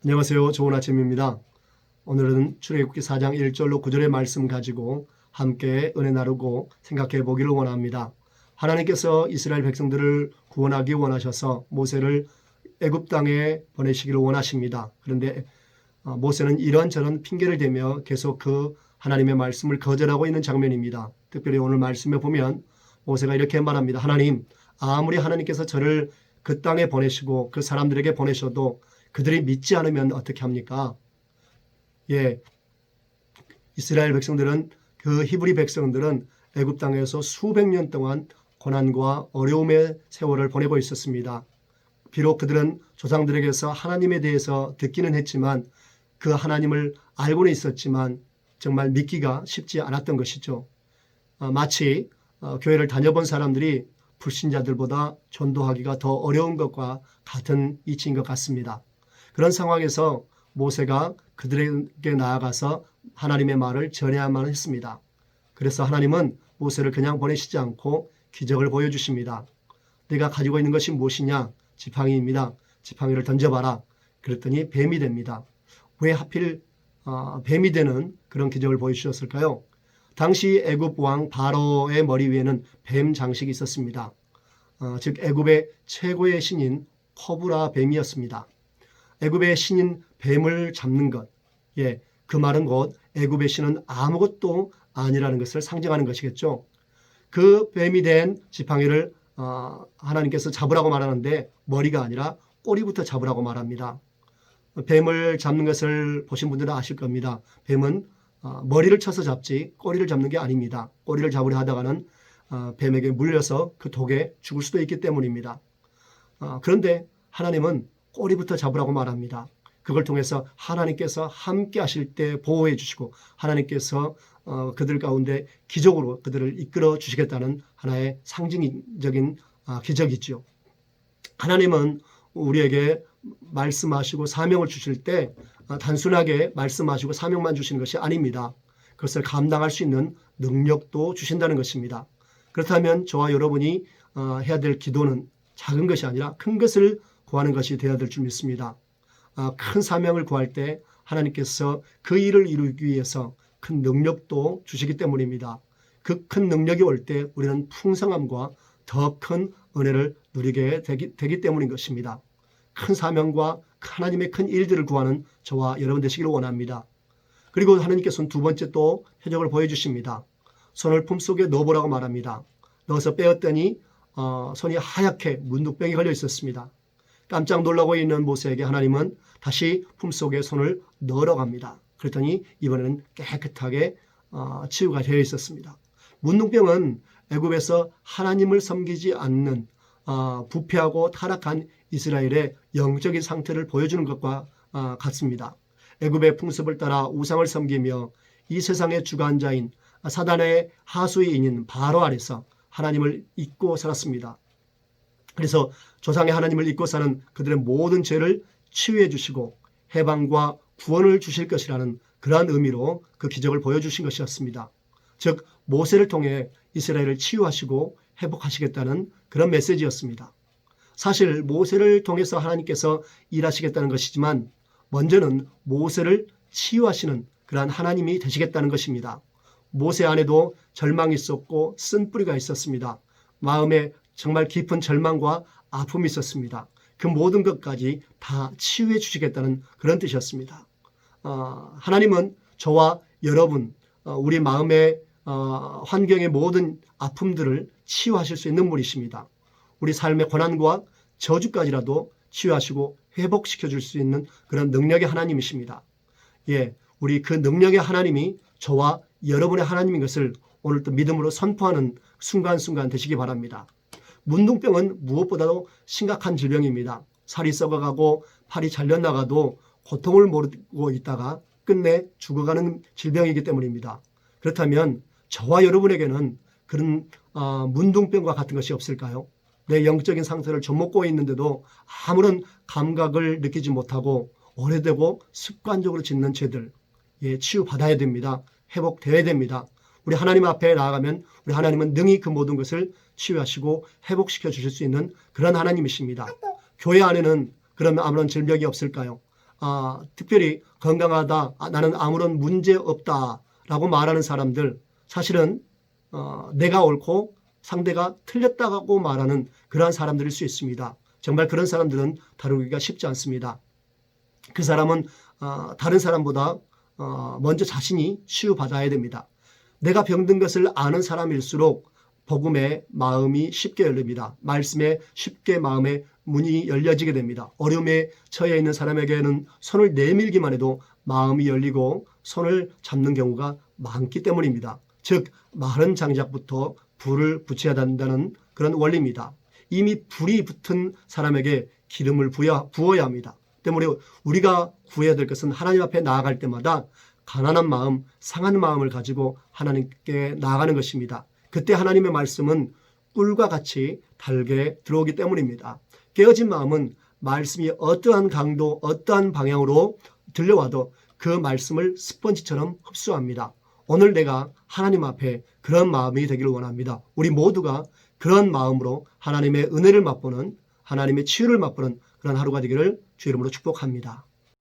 안녕하세요. 좋은 아침입니다. 오늘은 출애굽기 4장 1절로 9절의 말씀 가지고 함께 은혜 나누고 생각해 보기를 원합니다. 하나님께서 이스라엘 백성들을 구원하기 원하셔서 모세를 애굽 땅에 보내시기를 원하십니다. 그런데 모세는 이런저런 핑계를 대며 계속 그 하나님의 말씀을 거절하고 있는 장면입니다. 특별히 오늘 말씀에 보면 모세가 이렇게 말합니다. 하나님, 아무리 하나님께서 저를 그 땅에 보내시고 그 사람들에게 보내셔도 그들이 믿지 않으면 어떻게 합니까? 이스라엘 백성들은, 그 히브리 백성들은 애굽 땅에서 수백 년 동안 고난과 어려움의 세월을 보내고 있었습니다. 비록 그들은 조상들에게서 하나님에 대해서 듣기는 했지만 그 하나님을 알고는 있었지만 정말 믿기가 쉽지 않았던 것이죠. 마치 교회를 다녀본 사람들이 불신자들보다 전도하기가 더 어려운 것과 같은 이치인 것 같습니다. 그런 상황에서 모세가 그들에게 나아가서 하나님의 말을 전해야만 했습니다. 그래서 하나님은 모세를 그냥 보내시지 않고 기적을 보여주십니다. 네가 가지고 있는 것이 무엇이냐? 지팡이입니다. 지팡이를 던져봐라. 그랬더니 뱀이 됩니다. 왜 하필 뱀이 되는 그런 기적을 보여주셨을까요? 당시 애굽 왕 바로의 머리 위에는 뱀 장식이 있었습니다. 즉 애굽의 최고의 신인 코브라 뱀이었습니다. 애굽의 신인 뱀을 잡는 것, 그 말은 곧 애굽의 신은 아무것도 아니라는 것을 상징하는 것이겠죠. 그 뱀이 된 지팡이를 하나님께서 잡으라고 말하는데 머리가 아니라 꼬리부터 잡으라고 말합니다. 뱀을 잡는 것을 보신 분들은 아실 겁니다. 뱀은 머리를 쳐서 잡지 꼬리를 잡는 게 아닙니다. 꼬리를 잡으려 하다가는 뱀에게 물려서 그 독에 죽을 수도 있기 때문입니다. 그런데 하나님은 꼬리부터 잡으라고 말합니다. 그걸 통해서 하나님께서 함께 하실 때 보호해 주시고 하나님께서 그들 가운데 기적으로 그들을 이끌어 주시겠다는 하나의 상징적인 기적이죠. 하나님은 우리에게 말씀하시고 사명을 주실 때 단순하게 말씀하시고 사명만 주시는 것이 아닙니다. 그것을 감당할 수 있는 능력도 주신다는 것입니다. 그렇다면 저와 여러분이 해야 될 기도는 작은 것이 아니라 큰 것을 구하는 것이 되어야 될 줄 믿습니다. 큰 사명을 구할 때 하나님께서 그 일을 이루기 위해서 큰 능력도 주시기 때문입니다. 그 큰 능력이 올 때 우리는 풍성함과 더 큰 은혜를 누리게 되기 때문인 것입니다. 큰 사명과 하나님의 큰 일들을 구하는 저와 여러분 되시기를 원합니다. 그리고 하나님께서는 두 번째 또 표적을 보여주십니다. 손을 품속에 넣어보라고 말합니다. 넣어서 빼었더니 손이 하얗게 문둥병이 걸려 있었습니다. 깜짝 놀라고 있는 모세에게 하나님은 다시 품속에 손을 넣으라고 합니다. 그랬더니 이번에는 깨끗하게 치유가 되어 있었습니다. 문둥병은 애굽에서 하나님을 섬기지 않는 부패하고 타락한 이스라엘의 영적인 상태를 보여주는 것과 같습니다. 애굽의 풍습을 따라 우상을 섬기며 이 세상의 주관자인 사단의 하수인인 바로 아래서 하나님을 잊고 살았습니다. 그래서 조상의 하나님을 잊고 사는 그들의 모든 죄를 치유해 주시고 해방과 구원을 주실 것이라는 그러한 의미로 그 기적을 보여주신 것이었습니다. 즉 모세를 통해 이스라엘을 치유하시고 회복하시겠다는 그런 메시지였습니다. 사실 모세를 통해서 하나님께서 일하시겠다는 것이지만 먼저는 모세를 치유하시는 그러한 하나님이 되시겠다는 것입니다. 모세 안에도 절망이 있었고 쓴뿌리가 있었습니다. 마음에 정말 깊은 절망과 아픔이 있었습니다. 그 모든 것까지 다 치유해 주시겠다는 그런 뜻이었습니다. 하나님은 저와 여러분, 우리 마음의 환경의 모든 아픔들을 치유하실 수 있는 분이십니다. 우리 삶의 고난과 저주까지라도 치유하시고 회복시켜 줄 수 있는 그런 능력의 하나님이십니다. 우리 그 능력의 하나님이 저와 여러분의 하나님인 것을 오늘 또 믿음으로 선포하는 순간순간 되시기 바랍니다. 문둥병은 무엇보다도 심각한 질병입니다. 살이 썩어가고 팔이 잘려나가도 고통을 모르고 있다가 끝내 죽어가는 질병이기 때문입니다. 그렇다면 저와 여러분에게는 그런 문둥병과 같은 것이 없을까요? 내 영적인 상태를 좀먹고 있는데도 아무런 감각을 느끼지 못하고 오래되고 습관적으로 짓는 죄들, 치유받아야 됩니다. 회복되어야 됩니다. 우리 하나님 앞에 나아가면 우리 하나님은 능히 그 모든 것을 치유하시고 회복시켜 주실 수 있는 그런 하나님이십니다. 교회 안에는 그러면 아무런 질병이 없을까요? 특별히 건강하다, 나는 아무런 문제 없다라고 말하는 사람들, 사실은 내가 옳고 상대가 틀렸다고 말하는 그러한 사람들일 수 있습니다. 정말 그런 사람들은 다루기가 쉽지 않습니다. 그 사람은 다른 사람보다 먼저 자신이 치유받아야 됩니다. 내가 병든 것을 아는 사람일수록 복음의 마음이 쉽게 열립니다. 말씀에 쉽게 마음의 문이 열려지게 됩니다. 어려움에 처해 있는 사람에게는 손을 내밀기만 해도 마음이 열리고 손을 잡는 경우가 많기 때문입니다. 즉 마른 장작부터 불을 붙여야 한다는 그런 원리입니다. 이미 불이 붙은 사람에게 기름을 부어야 합니다. 때문에 우리가 구해야 될 것은 하나님 앞에 나아갈 때마다 가난한 마음, 상한 마음을 가지고 하나님께 나아가는 것입니다. 그때 하나님의 말씀은 꿀과 같이 달게 들어오기 때문입니다. 깨어진 마음은 말씀이 어떠한 강도, 어떠한 방향으로 들려와도 그 말씀을 스펀지처럼 흡수합니다. 오늘 내가 하나님 앞에 그런 마음이 되기를 원합니다. 우리 모두가 그런 마음으로 하나님의 은혜를 맛보는, 하나님의 치유를 맛보는 그런 하루가 되기를 주 이름으로 축복합니다.